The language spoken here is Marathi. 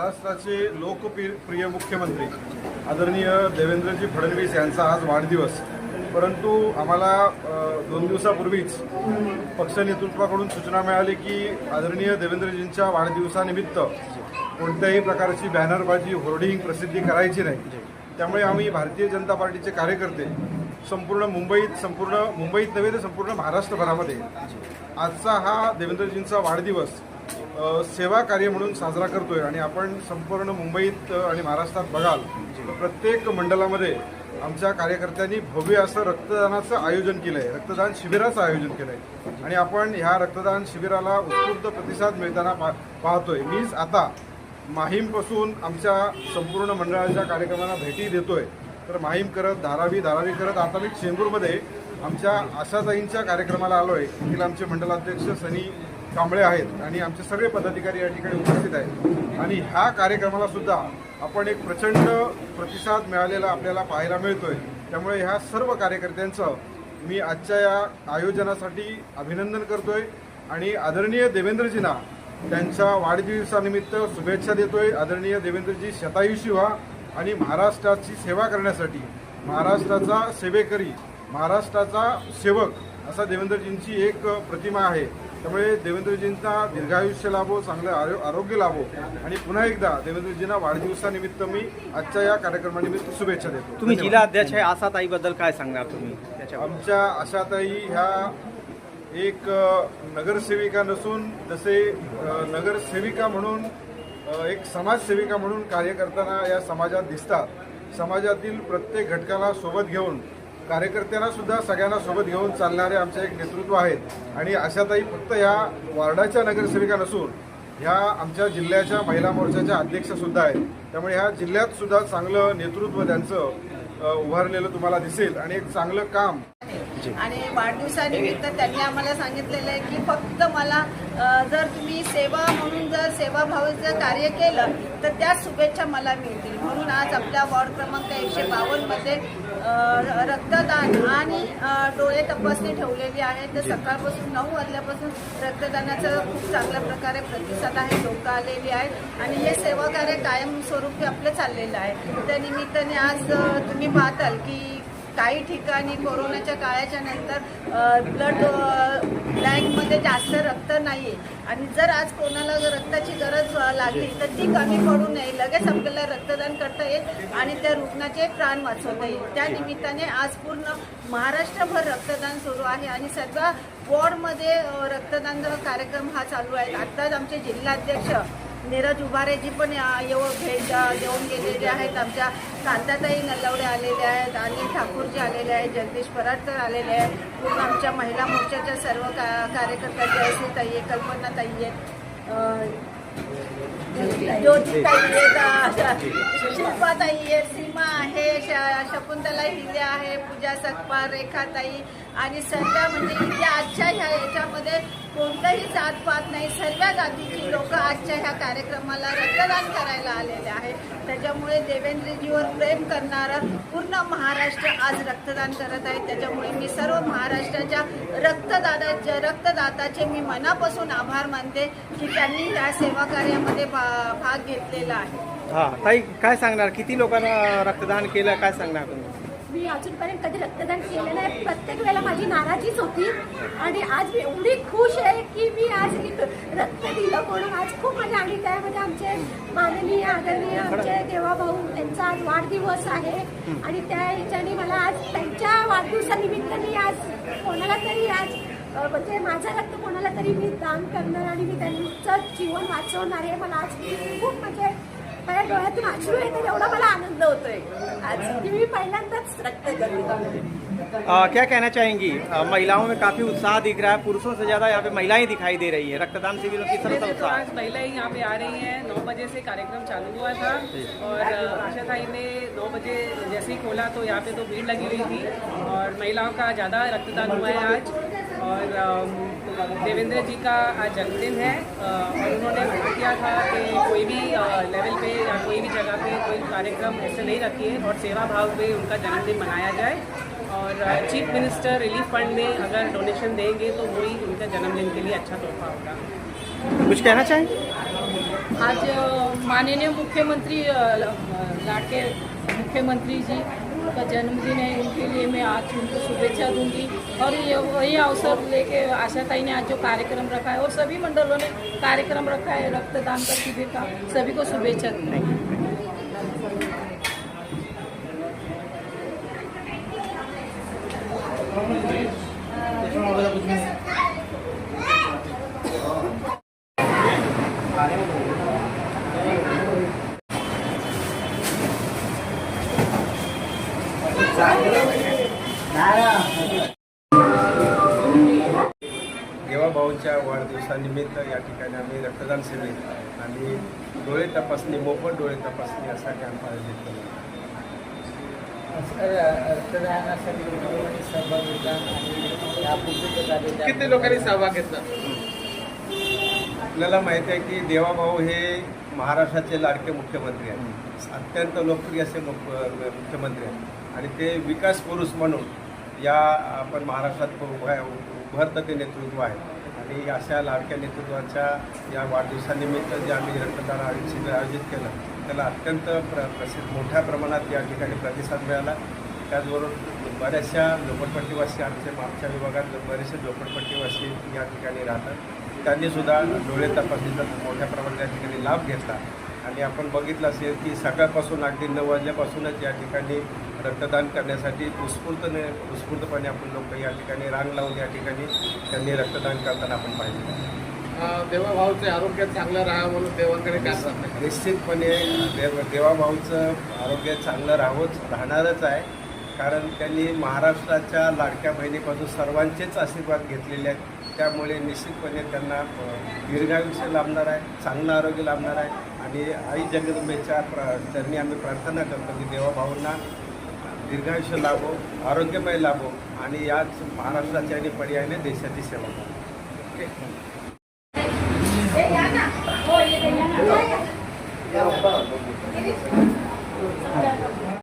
महाराष्ट्राचे लोकप्रिय मुख्यमंत्री आदरणीय देवेंद्रजी फडणवीस यांचा आज वाढदिवस, परंतु आम्हाला 2 दिवसापूर्वीच पक्ष नेतृत्वाकडून सूचना मिळाली की आदरणीय देवेंद्रजींच्या वाढदिवसानिमित्त कोणत्याही प्रकारची बॅनरबाजी होर्डिंग प्रसिद्धी करायची नाही। त्यामुळे आम्ही भारतीय जनता पार्टीचे कार्यकर्ते संपूर्ण मुंबईत नव्हे तर संपूर्ण महाराष्ट्रभरामध्ये आजचा हा देवेंद्रजींचा वाढदिवस सेवा कार्य म्हणून साजरा करतोय। आणि आपण संपूर्ण मुंबईत आणि महाराष्ट्रात बघाल तर प्रत्येक मंडलामध्ये आमच्या कार्यकर्त्यांनी भव्य असं रक्तदानाचं आयोजन केलं आहे, रक्तदान शिबिराचं आयोजन केलं आहे आणि आपण ह्या रक्तदान शिबिराला उत्स्फूर्त प्रतिसाद मिळताना पाहतोय। मीच आता माहीमपासून आमच्या संपूर्ण मंडळाच्या कार्यक्रमांना भेटी देतोय, तर माहीम करत धारावी करत आता मी चेंबूरमध्ये आमच्या आशाताईंच्या कार्यक्रमाला आलोय। तिला आमचे मंडलाध्यक्ष सनी कांबळे आहेत आणि आमचे सगळे पदाधिकारी या ठिकाणी उपस्थित आहेत आणि ह्या कार्यक्रमाला सुद्धा आपण एक प्रचंड प्रतिसाद मिळालेला आपल्याला पाहायला मिळतोय। त्यामुळे ह्या सर्व कार्यकर्त्यांचं मी आजच्या या आयोजनासाठी अभिनंदन करतोय आणि आदरणीय देवेंद्रजींना त्यांच्या वाढदिवसानिमित्त शुभेच्छा देतोय। आदरणीय देवेंद्रजी शतायुषी व्हा आणि महाराष्ट्राची सेवा करण्यासाठी महाराष्ट्राचा सेवेकरी, महाराष्ट्राचा सेवक असा देवेंद्रजींची एक प्रतिमा आहे। त्यामुळे देवेंद्रजींचा दीर्घायुष्य लाभो, चांगलं आरोग्य लाभो आणि पुन्हा एकदा देवेंद्रजींना वाढदिवसानिमित्त मी आजच्या या कार्यक्रमानिमित्त शुभेच्छा देतो। तुम्ही जिल्हा अध्यक्ष आहे, आशाताईबद्दल काय सांगणार तुम्ही? आमच्या आशाताई ह्या एक नगरसेविका नसून जसे नगरसेविका म्हणून एक समाजसेविका म्हणून कार्य करताना या समाजात दिसतात। समाजातील प्रत्येक घटकाला सोबत घेऊन, कार्यकर्त्यांना सुद्धा सगळ्यांना सोबत घेऊन चालणारे आमचे एक नेतृत्व आहेत आणि आशाताई फक्त ह्या वार्डाच्या नगरसेविका नसून ह्या आमच्या जिल्ह्याच्या महिला मोर्चाच्या अध्यक्ष सुद्धा आहेत। त्यामुळे ह्या जिल्ह्यात सुद्धा चांगलं नेतृत्व त्यांचं उभारलेलं तुम्हाला दिसेल आणि एक चांगलं काम। आणि वाढदिवसानिमित्त त्यांनी आम्हाला सांगितलेलं आहे की फक्त मला जर तुम्ही सेवा म्हणून जर सेवाभावाचं कार्य केलं तर त्या शुभेच्छा मला मिळतील। म्हणून आज आपल्या वॉर्ड क्रमांक 152 मध्ये रक्तदान आणि डोळे तपासणी ठेवलेली आहे। तर सकाळपासून 9 वाजल्यापासून रक्तदानाचं खूप चांगल्या प्रकारे प्रतिसाद आहे, लोक आलेली आहेत आणि हे सेवा कार्य कायमस्वरूपी आपलं चाललेलं आहे। त्या निमित्ताने आज तुम्ही पाहताल की काही ठिकाणी कोरोनाच्या काळाच्या नंतर ब्लड बँकमध्ये जास्त रक्त नाही आहे आणि जर आज कोणाला रक्ताची गरज लागली तर ती कमी पडू नये, लगेच आपल्याला रक्तदान करता येईल आणि त्या रुग्णाचे प्राण वाचवता येईल। त्या निमित्ताने आज पूर्ण महाराष्ट्रभर रक्तदान सुरू आहे आणि सर्व वॉर्डमध्ये रक्तदान कार्यक्रम हा चालू आहे। आत्ताच आमचे जिल्हाध्यक्ष नीरज उभारेजी पण भेट देऊन गेलेले आहेत। आमच्या कांताताई नलवडे आलेले आहेत, अनिल ठाकूरजी आलेले आहेत, जगदीश पराडकर आलेले आहेत, पूर्ण आमच्या महिला मोर्चाच्या सर्व कार्यकर्त्या जयश्रीताई आहे, कल्पनाताई आहेत, ज्योतिताई आहेत, शिल्पाताई आहे, सीमा आहे, शकुंतला हिरे आहे, पूजा सकपार, रेखाताई आणि सर्व म्हणजे इथे आजच्या ह्या याच्यामध्ये कोणताही जातपात नाही, सर्व जातीची लोक आजच्या ह्या कार्यक्रमाला रक्तदान करायला आलेले आहेत। त्याच्यामुळे देवेंद्रजीवर प्रेम करणारा पूर्ण महाराष्ट्र आज रक्तदान करत आहे। त्याच्यामुळे मी सर्व महाराष्ट्राच्या रक्तदाताचे मी मनापासून आभार मानते की त्यांनी या सेवा कार्यामध्ये भाग घेतलेला आहे। हा ताई, काय सांगणार? किती लोकांना रक्तदान केलं, काय सांगणार तुम्ही? मी अजूनपर्यंत कधी रक्तदान केलं नाही, प्रत्येक वेळेला माझी नाराजीच होती आणि आज मी एवढी खुश आहे की मी आज रक्त दिलं म्हणून आज खूप मजा। आणि त्यामध्ये आमचे माननीय आदरणीय आमचे देवाभाऊ त्यांचा आज वाढदिवस आहे आणि त्या ह्याच्याने मला आज त्यांच्या वाढदिवसानिमित्ताने आज कोणाला तरी आज म्हणजे माझं रक्त कोणाला तरी मी दान करणार आणि मी त्यांचं जीवन वाचवणार आहे। मला आज खूप म्हणजे माझ्या डोळ्यातून अश्रू येतात, एवढा मला आनंद होतोय आज की मी पहिल्यांदाच रक्त करते। क्या कहना चाहेंगी? महिलाओं में काफी उत्साह दिख रहा है, पुरुषों से ज्यादा यहाँ पे महिलाएं दिखाई दे रही है। रक्तदान शिविर में किस तरह का उत्साह? आज महिलाएं यहाँ पे आ रही हैं। 9 बजे से कार्यक्रम चालू हुआ था और आशाताई ने 9 बजे जैसे ही खोला तो यहाँ पे तो भीड़ लगी हुई थी और महिलाओं का ज़्यादा रक्तदान हुआ है आज। और देवेंद्र जी का आज जन्मदिन है और उन्होंने किया था कि कोई भी लेवल पे या कोई भी जगह पे कोई कार्यक्रम ऐसे नहीं रखिए और सेवा भाव में उनका जन्मदिन मनाया जाए। और चीफ मिनिस्टर रिलीफ फंड में अगर डोनेशन देंगे तो वही उनके जन्मदिन के लिए अच्छा तोहफा होगा। कुछ कहना चाहेंगे? आज माननीय मुख्यमंत्री लाडके मुख्यमंत्री जी का जन्मदिन है, उनके लिए मैं आज उनको शुभेच्छा दूंगी। और वही अवसर लेके आशाताई ने आज जो कार्यक्रम रखा है और सभी मंडलों ने कार्यक्रम रखा है रक्तदान का शिविर का, सभी को शुभेच्छा दूंगी। देवाभाऊंच्या वाढदिवसानिमित्त या ठिकाणी आम्ही रक्तदान शिबिर आणि डोळे तपासणी, मोफत डोळे तपासणी असा कॅम्प आयोजित केला. किती लोकांनी सहभाग घेतला? आपल्याला माहिती आहे की देवाभाऊ हे महाराष्ट्राचे लाडके मुख्यमंत्री आहेत, अत्यंत लोकप्रिय असे मुख्यमंत्री आहेत आणि ते विकास पुरुष म्हणून या आपण महाराष्ट्रात उभरतं ते नेतृत्व आहे. आणि अशा लाडक्या नेतृत्वाच्या या वाढदिवसानिमित्त जे आम्ही रक्तदान शिबिर आयोजित केलं त्याला अत्यंत मोठ्या प्रमाणात या ठिकाणी प्रतिसाद मिळाला. त्याचबरोबर बऱ्याचशा झोपडपट्टीवासी आमच्या विभागात बरेचसे झोपडपट्टीवासी या ठिकाणी राहतात, त्यांनीसुद्धा डोळे तपासणीचा मोठ्या प्रमाणात या ठिकाणी लाभ घेतला. आणि आपण बघितलं असेल की सकाळपासून अगदी 9 वाजल्यापासूनच या ठिकाणी रक्तदान करण्यासाठी उत्स्फूर्तपणे आपण लोक या ठिकाणी रांग लावून या ठिकाणी त्यांनी रक्तदान करताना आपण पाहिजे. देवाभाऊचे आरोग्य चांगलं राहा म्हणून देवाकडे काय सांगतात? निश्चितपणे देवाभाऊचं आरोग्य चांगलं राहणारच आहे, कारण त्यांनी महाराष्ट्राच्या लाडक्या बहिणीपासून सर्वांचेच आशीर्वाद घेतलेले आहेत. त्यामुळे निश्चितपणे त्यांना दीर्घायुष्य लाभणार आहे, चांगलं आरोग्य लाभणार आहे. आणि आई जगदंबेच्या चरणी आम्ही प्रार्थना करतो की देवाभाऊंना दीर्घायुष्य लाभो, आरोग्यमय लाभो आणि याच महाराष्ट्राच्या आणि पर्यायाने देशाची सेवा करो.